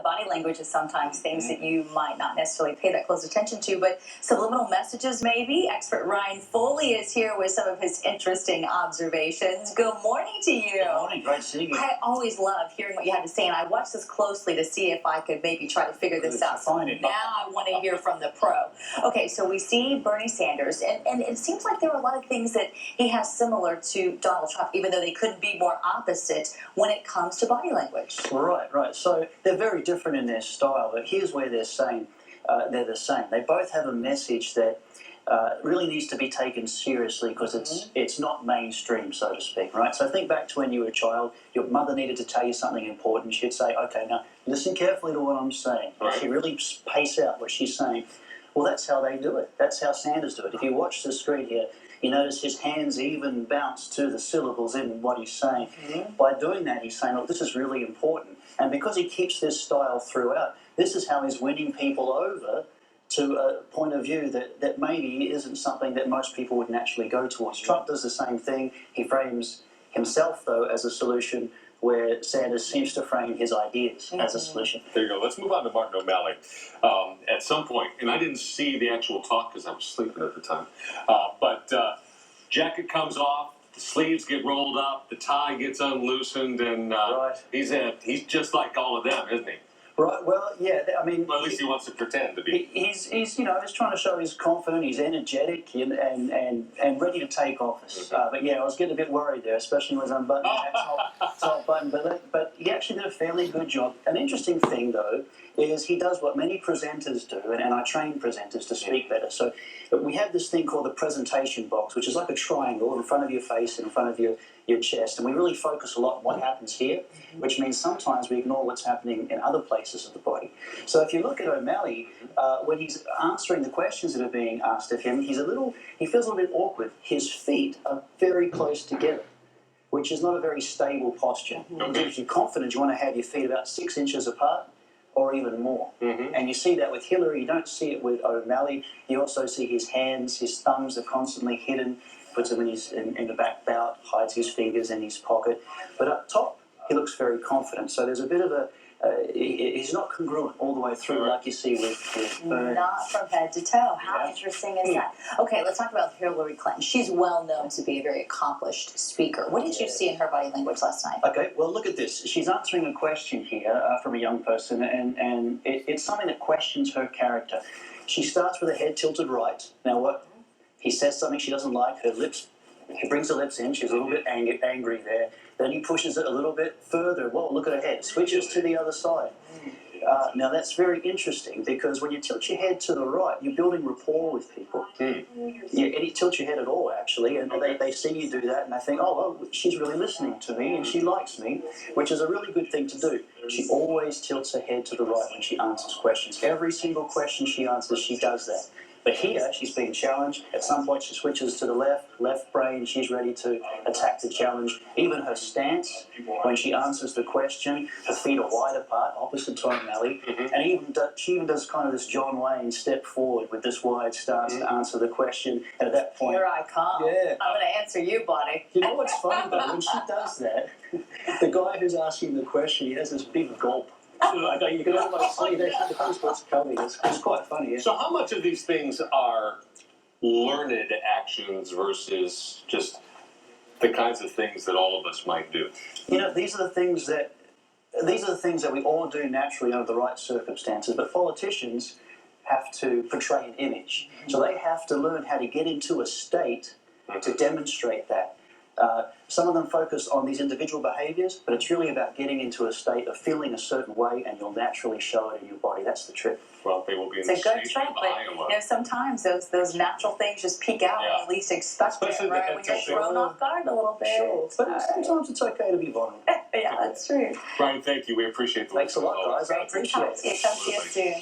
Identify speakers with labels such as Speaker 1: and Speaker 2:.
Speaker 1: body language is sometimes things that you might not necessarily pay that close attention to, but subliminal messages maybe. Expert Ryan Foley is here with some of his interesting observations. Good morning to you.
Speaker 2: Good morning, great seeing you.
Speaker 1: I always love hearing what you have to say, and I watched this closely to see if I could maybe try to figure this out. So now I want to hear from the pro. Okay, so we see Bernie Sanders, and it seems like there are a lot of things that he has similar to Donald Trump, even though they couldn't be more opposite when it comes to body language.
Speaker 2: Right. So they're very different in their style, but here's where they're saying they're the same. They both have a message that really needs to be taken seriously because it's not mainstream, so to speak, right? So think back to when you were a child, your mother needed to tell you something important. She'd say, okay, now listen carefully to what I'm saying. Right. She really pace out what she's saying. Well, that's how they do it. That's how Sanders do it. If you watch the screen here, you notice his hands even bounce to the syllables in what he's saying. By doing that, he's saying, look, this is really important. And because he keeps this style throughout, this is how he's winning people over to a point of view that maybe isn't something that most people would naturally go towards. Trump does the same thing. He frames himself, though, as a solution, where Sanders seems to frame his ideas as a solution.
Speaker 3: There you go. Let's move on to Martin O'Malley. At some point, and I didn't see the actual talk because I was sleeping at the time, but jacket comes off, the sleeves get rolled up, the tie gets unloosened, and he's just like all of them, isn't he?
Speaker 2: Right, well, yeah, I mean...
Speaker 3: Well, at least he wants to pretend to be.
Speaker 2: He's trying to show he's confident, he's energetic, and ready to take office. But yeah, I was getting a bit worried there, especially when I was unbuttoning that top button. But he actually did a fairly good job. An interesting thing, though, is he does what many presenters do, and I train presenters to speak better. So we have this thing called the presentation box, which is like a triangle in front of your face and in front of your chest, and we really focus a lot on what happens here, which means sometimes we ignore what's happening in other places of the body. So if you look at O'Malley, when he's answering the questions that are being asked of him, he feels a little bit awkward. His feet are very close together, which is not a very stable posture. If you're confident, you want to have your feet about 6 inches apart, or even more. And you see that with Hillary. You don't see it with O'Malley. You also see his hands, his thumbs are constantly hidden, puts them in the back belt, hides his fingers in his pocket. But up top, he looks very confident. So there's a bit of a... he's not congruent all the way through like you see with Bernie.
Speaker 1: Not from head to toe. How interesting is that? Okay, let's talk about Hillary Clinton. She's well known to be a very accomplished speaker. What did you see in her body language last night?
Speaker 2: Okay, well, look at this. She's answering a question here from a young person, and it's something that questions her character. She starts with her head tilted right. Now, what? He says something she doesn't like. Her lips... He brings her lips in. She's a little bit angry there. Then he pushes it a little bit further. Whoa, look at her head. Switches to the other side. Now, that's very interesting because when you tilt your head to the right, you're building rapport with people. You tilt your head at all, actually, and they see you do that, and they think, oh, well, she's really listening to me, and she likes me, which is a really good thing to do. She always tilts her head to the right when she answers questions. Every single question she answers, she does that. But here, she's being challenged. At some point, she switches to the left brain. She's ready to attack the challenge. Even her stance, when she answers the question, her feet are wide apart, opposite to O'Malley. And she even does kind of this John Wayne step forward with this wide stance to answer the question. And at that point...
Speaker 1: Here I come. Yeah. I'm going to answer you, buddy.
Speaker 2: You know what's funny, though? When she does that, the guy who's asking the question, he has this big gulp. You can almost see that what's coming. It's quite funny. Yeah?
Speaker 3: So how much of these things are learned actions versus just the kinds of things that all of us might do?
Speaker 2: You know, these are the things that we all do naturally under the right circumstances, but politicians have to portray an image. So they have to learn how to get into a state to demonstrate that. Some of them focus on these individual behaviours, but it's really about getting into a state of feeling a certain way, and you'll naturally show it in your body. That's the trick.
Speaker 3: Well, they will be in
Speaker 1: it's a good trick, but sometimes those natural things just peek out when you least expect it, right? When you're thrown off guard a little bit.
Speaker 2: Sure. But sometimes it's okay to be vulnerable.
Speaker 1: Yeah, that's true.
Speaker 3: Brian, thank you. We appreciate the
Speaker 2: Thanks a lot, guys. I appreciate it.
Speaker 1: Talk to you soon.